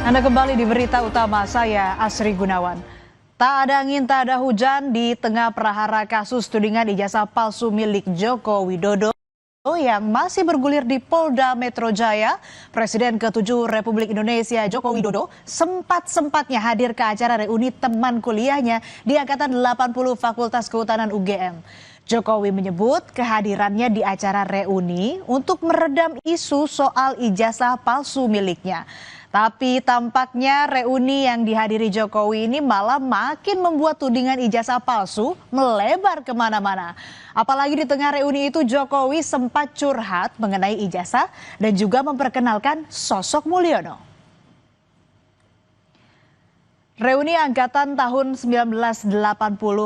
Anda kembali di berita utama, saya Asri Gunawan. Tak ada angin, tak ada hujan di tengah prahara kasus tudingan ijazah palsu milik Joko Widodo yang masih bergulir di Polda Metro Jaya. Presiden ke-7 Republik Indonesia Joko Widodo sempat-sempatnya hadir ke acara reuni teman kuliahnya di Angkatan 80 Fakultas Kehutanan UGM. Jokowi menyebut kehadirannya di acara reuni untuk meredam isu soal ijazah palsu miliknya. Tapi tampaknya reuni yang dihadiri Jokowi ini malah makin membuat tudingan ijazah palsu melebar kemana-mana. Apalagi di tengah reuni itu Jokowi sempat curhat mengenai ijazah dan juga memperkenalkan sosok Mulyono. Reuni Angkatan tahun 1980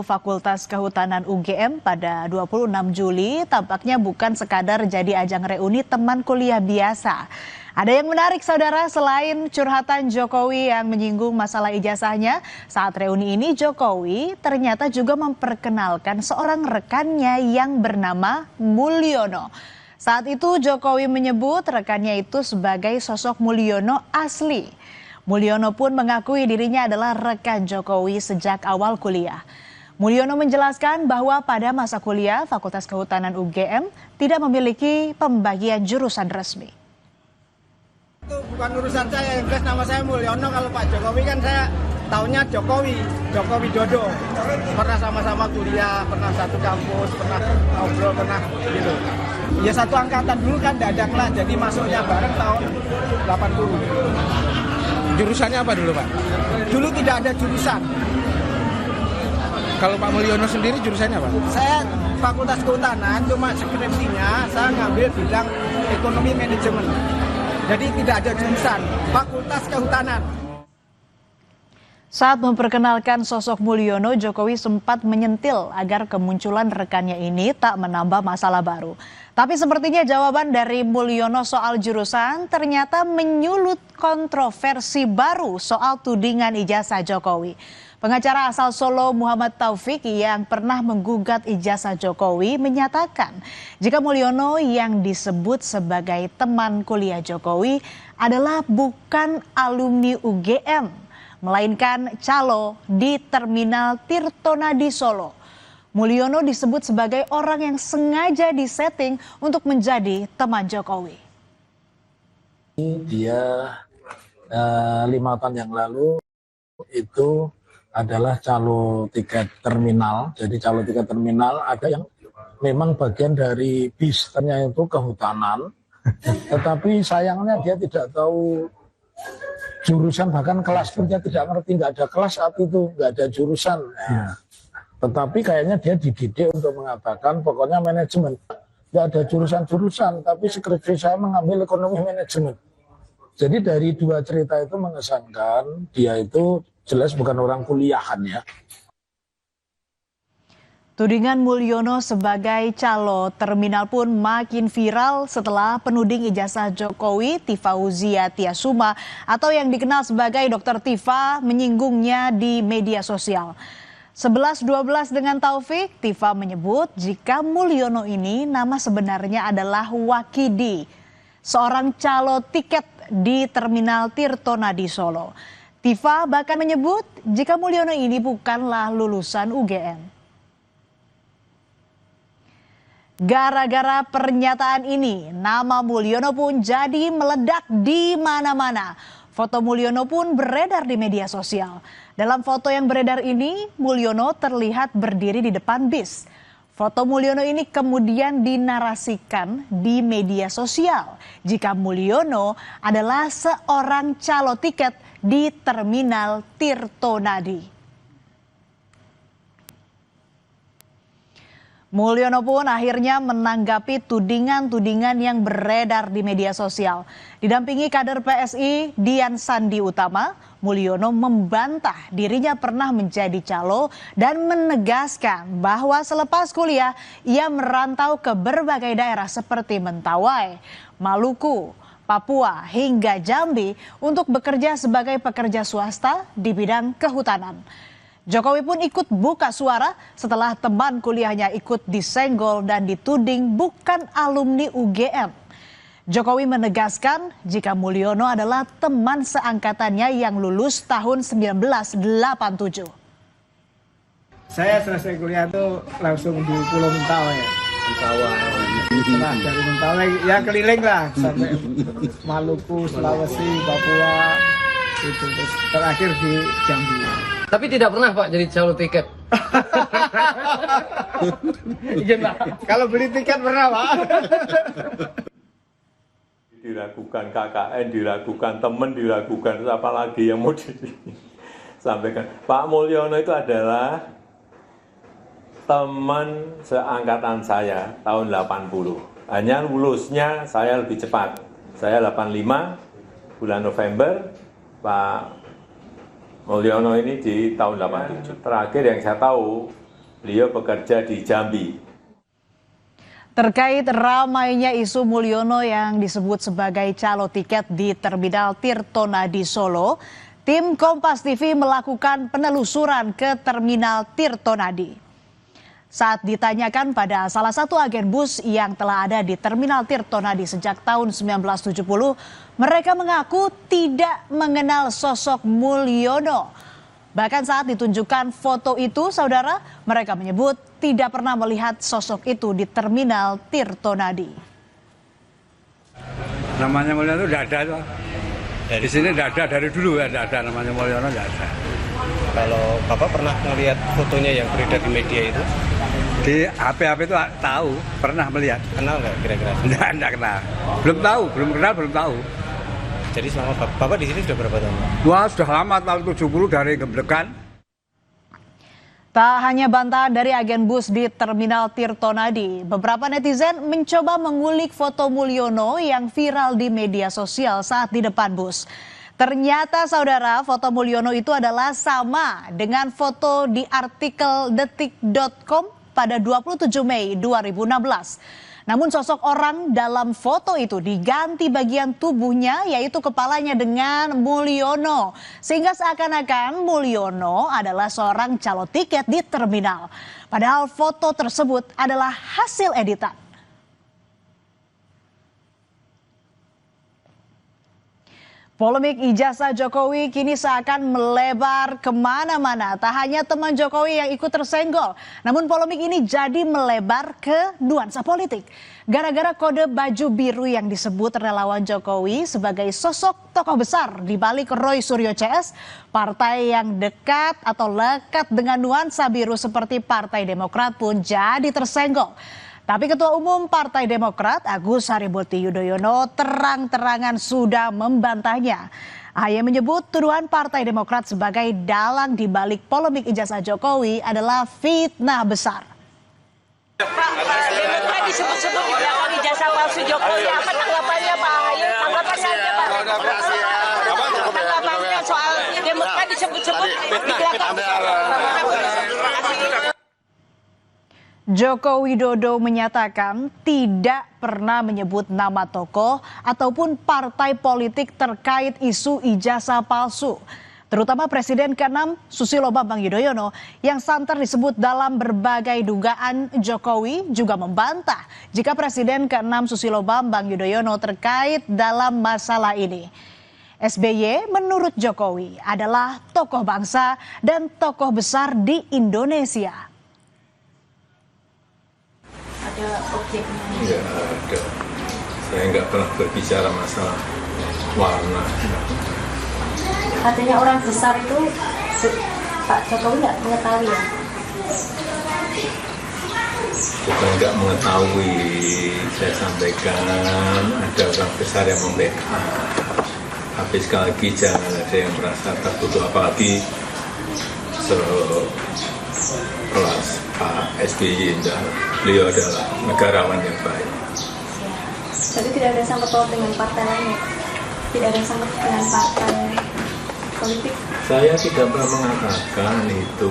Fakultas Kehutanan UGM pada 26 Juli tampaknya bukan sekadar jadi ajang reuni teman kuliah biasa. Ada yang menarik saudara, selain curhatan Jokowi yang menyinggung masalah ijazahnya, saat reuni ini Jokowi ternyata juga memperkenalkan seorang rekannya yang bernama Mulyono. Saat itu Jokowi menyebut rekannya itu sebagai sosok Mulyono asli. Mulyono pun mengakui dirinya adalah rekan Jokowi sejak awal kuliah. Mulyono menjelaskan bahwa pada masa kuliah Fakultas Kehutanan UGM tidak memiliki pembagian jurusan resmi. Itu bukan urusan saya, yang jelas nama saya Mulyono. Kalau Pak Jokowi kan saya taunya Jokowi Widodo. Pernah sama-sama kuliah, pernah satu kampus, pernah ngobrol, pernah gitu. Ya satu angkatan dulu kan tidak ada kelas, jadi masuknya bareng tahun 80. Jurusannya apa dulu, Pak? Dulu tidak ada jurusan. Kalau Pak Mulyono sendiri jurusannya apa? Saya Fakultas Kehutanan, cuma skripsinya saya ngambil bidang ekonomi manajemen. Jadi tidak ada jurusan, Fakultas Kehutanan. Saat memperkenalkan sosok Mulyono, Jokowi sempat menyentil agar kemunculan rekannya ini tak menambah masalah baru. Tapi sepertinya jawaban dari Mulyono soal jurusan ternyata menyulut kontroversi baru soal tudingan ijazah Jokowi. Pengacara asal Solo Muhammad Taufik yang pernah menggugat ijazah Jokowi menyatakan jika Mulyono yang disebut sebagai teman kuliah Jokowi adalah bukan alumni UGM, melainkan calo di Terminal Tirtonadi Solo. Mulyono disebut sebagai orang yang sengaja disetting untuk menjadi teman Jokowi. Dia 5 tahun yang lalu itu adalah calo tiket terminal. Jadi calo tiket terminal ada yang memang bagian dari bis, ternyata itu kehutanan. Tetapi sayangnya dia tidak tahu jurusan, bahkan kelas pun dia tidak ngerti, nggak ada kelas saat itu, nggak ada jurusan. Nah, tetapi kayaknya dia dididik untuk mengatakan pokoknya manajemen. Nggak ada jurusan-jurusan, tapi skripsi saya mengambil ekonomi manajemen. Jadi dari dua cerita itu mengesankan dia itu jelas bukan orang kuliahan ya. Tudingan Mulyono sebagai calo terminal pun makin viral setelah penuding ijazah Jokowi Tifauzia Tiasuma atau yang dikenal sebagai Dr. Tifa menyinggungnya di media sosial. 11-12 dengan Taufik, Tifa menyebut jika Mulyono ini nama sebenarnya adalah Wakidi, seorang calo tiket di Terminal Tirtonadi Solo. Tifa bahkan menyebut jika Mulyono ini bukanlah lulusan UGM. Gara-gara pernyataan ini, nama Mulyono pun jadi meledak di mana-mana. Foto Mulyono pun beredar di media sosial. Dalam foto yang beredar ini, Mulyono terlihat berdiri di depan bis. Foto Mulyono ini kemudian dinarasikan di media sosial jika Mulyono adalah seorang calo tiket di Terminal Tirtonadi. Mulyono pun akhirnya menanggapi tudingan-tudingan yang beredar di media sosial. Didampingi kader PSI Dian Sandi Utama, Mulyono membantah dirinya pernah menjadi calo dan menegaskan bahwa selepas kuliah ia merantau ke berbagai daerah seperti Mentawai, Maluku, Papua hingga Jambi untuk bekerja sebagai pekerja swasta di bidang kehutanan. Jokowi pun ikut buka suara setelah teman kuliahnya ikut disenggol dan dituding bukan alumni UGM. Jokowi menegaskan jika Mulyono adalah teman seangkatannya yang lulus tahun 1987. Saya selesai kuliah tuh langsung di Pulau Mentawai. Setelah dari Mentawai ya keliling lah sampai Maluku, Sulawesi, Papua, itu terus terakhir di Jambi. Tapi tidak pernah Pak jadi calo tiket. Izin Pak, kalau beli tiket pernah Pak. Diragukan KKN, diragukan teman, diragukan terus apa lagi yang mau disampaikan. Pak Mulyono itu adalah teman seangkatan saya tahun 80. Hanya lulusnya saya lebih cepat. Saya 85 bulan November, Pak Mulyono ini di tahun 87. Terakhir yang saya tahu, beliau bekerja di Jambi. Terkait ramainya isu Mulyono yang disebut sebagai calo tiket di Terminal Tirtonadi Solo, tim Kompas TV melakukan penelusuran ke Terminal Tirtonadi. Saat ditanyakan pada salah satu agen bus yang telah ada di Terminal Tirtonadi sejak tahun 1970, mereka mengaku tidak mengenal sosok Mulyono. Bahkan saat ditunjukkan foto itu, saudara, mereka menyebut tidak pernah melihat sosok itu di Terminal Tirtonadi. Namanya Mulyono tidak ada tuh. Di sini tidak ada, dari dulu ya tidak ada namanya Mulyono, tidak ada. Kalau Bapak pernah melihat fotonya yang beredar di media itu? Di HP itu tahu, pernah melihat. Kenal nggak kira-kira? Tidak kenal. Belum tahu, belum kenal, belum tahu. Jadi selama Bapak di sini sudah berapa tahun? Wah, sudah lama, tahun 70 dari Geblekan. Tak hanya bantahan dari agen bus di Terminal Tirtonadi, beberapa netizen mencoba mengulik foto Mulyono yang viral di media sosial saat di depan bus. Ternyata saudara, foto Mulyono itu adalah sama dengan foto di artikel detik.com pada 27 Mei 2016. Namun sosok orang dalam foto itu diganti bagian tubuhnya, yaitu kepalanya dengan Mulyono. Sehingga seakan-akan Mulyono adalah seorang calo tiket di terminal. Padahal foto tersebut adalah hasil editan. Polemik ijazah Jokowi kini seakan melebar kemana-mana. Tak hanya teman Jokowi yang ikut tersenggol, namun polemik ini jadi melebar ke nuansa politik. Gara-gara kode baju biru yang disebut relawan Jokowi sebagai sosok tokoh besar di balik Roy Suryo CS, partai yang dekat atau lekat dengan nuansa biru seperti Partai Demokrat pun jadi tersenggol. Tapi Ketua Umum Partai Demokrat Agus Harimurti Yudhoyono terang-terangan sudah membantahnya. AHY menyebut tuduhan Partai Demokrat sebagai dalang di balik polemik ijazah Jokowi adalah fitnah besar. Pak, Demokrat disebut-sebut di belakang ijazah palsu Jokowi. Apa tanggapannya Pak AHY? Tanggapannya aja Pak. Tanggapannya soal Demokrat disebut-sebut di belakang. Joko Widodo menyatakan tidak pernah menyebut nama tokoh ataupun partai politik terkait isu ijazah palsu. Terutama Presiden ke-6 Susilo Bambang Yudhoyono yang santer disebut dalam berbagai dugaan. Jokowi juga membantah jika Presiden ke-6 Susilo Bambang Yudhoyono terkait dalam masalah ini. SBY menurut Jokowi adalah tokoh bangsa dan tokoh besar di Indonesia. Ada objeknya? Enggak ada. Saya nggak pernah berbicara masalah warna. Artinya orang besar itu Pak Jokowi nggak mengetahui ya? Bukan nggak mengetahui, saya sampaikan ada orang besar yang membackup. Tapi sekali lagi jangan ada yang merasa tertutup, apalagi sekelas Pak SBY. Beliau adalah negarawan yang baik. Tapi tidak ada sangkut paut dengan partai lain, tidak ada sangkut dengan partai politik. Saya tidak pernah mengatakan itu.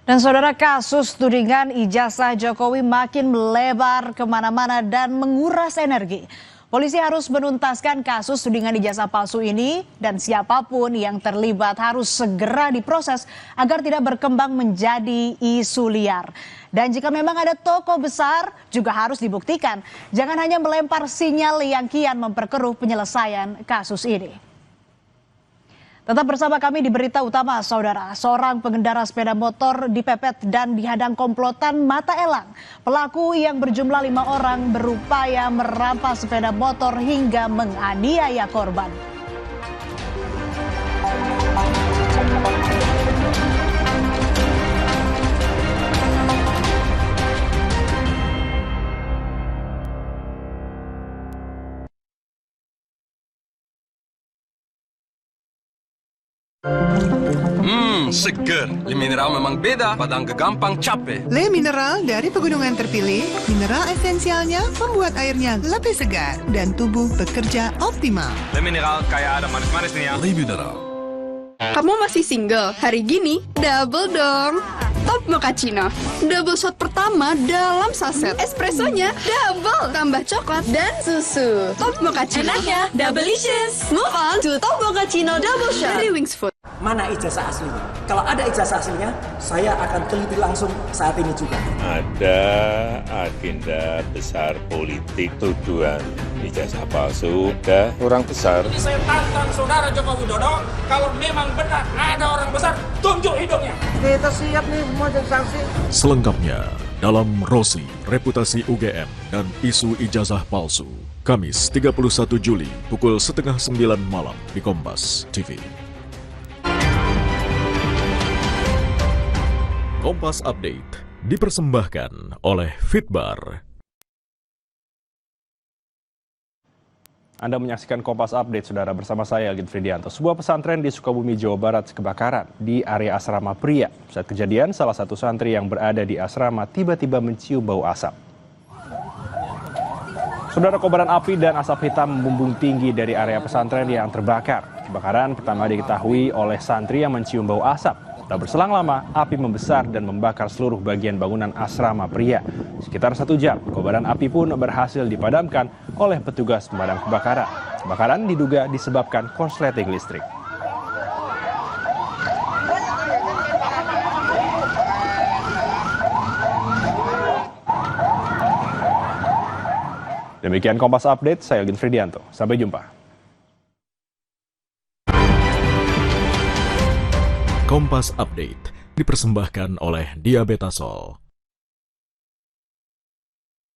Dan saudara, kasus tudingan ijazah Jokowi makin melebar kemana-mana dan menguras energi. Polisi harus menuntaskan kasus tudingan ijazah palsu ini dan siapapun yang terlibat harus segera diproses agar tidak berkembang menjadi isu liar. Dan jika memang ada toko besar juga harus dibuktikan. Jangan hanya melempar sinyal yang kian memperkeruh penyelesaian kasus ini. Tetap bersama kami di berita utama, saudara. Seorang pengendara sepeda motor dipepet dan dihadang komplotan mata elang. Pelaku yang berjumlah 5 orang berupaya merampas sepeda motor hingga menganiaya korban. Seger. Le Mineral memang beda pada gampang capek. Le Mineral dari pegunungan terpilih, mineral esensialnya membuat airnya lebih segar dan tubuh bekerja optimal. Le Mineral kayak ada manis-manisnya. Le Mineral. Kamu masih single? Hari gini, double dong. Top Mochaccino. Double shot pertama dalam saset. Espressonya double. Tambah coklat dan susu. Top Mochaccino. Enaknya, double-licious. Move on to Top Mochaccino double shot. Dari Wings Food. Mana ijazah aslinya? Kalau ada ijazah aslinya, saya akan teliti langsung saat ini juga. Ada agenda besar politik tuduhan ijazah palsu. Ada orang besar. Ini saya tantang saudara Joko Widodo, kalau memang benar ada orang besar, tunjuk hidungnya. Kita siap nih semua jadi saksi. Selengkapnya dalam Rosi, reputasi UGM dan isu ijazah palsu. Kamis 31 Juli pukul 8:30 malam di Kompas TV. Kompas Update dipersembahkan oleh Fitbar. Anda menyaksikan Kompas Update, saudara, bersama saya, Algin Fridianto. Sebuah pesantren di Sukabumi, Jawa Barat kebakaran di area asrama pria. Saat kejadian, salah satu santri yang berada di asrama tiba-tiba mencium bau asap. Saudara, kobaran api dan asap hitam membumbung tinggi dari area pesantren yang terbakar. Kebakaran pertama diketahui oleh santri yang mencium bau asap. Tak berselang lama, api membesar dan membakar seluruh bagian bangunan asrama pria. Sekitar 1 jam, kobaran api pun berhasil dipadamkan oleh petugas pemadam kebakaran. Kebakaran diduga disebabkan korsleting listrik. Demikian Kompas Update, saya Algin Fridianto. Sampai jumpa. Kompas Update dipersembahkan oleh Diabetasol.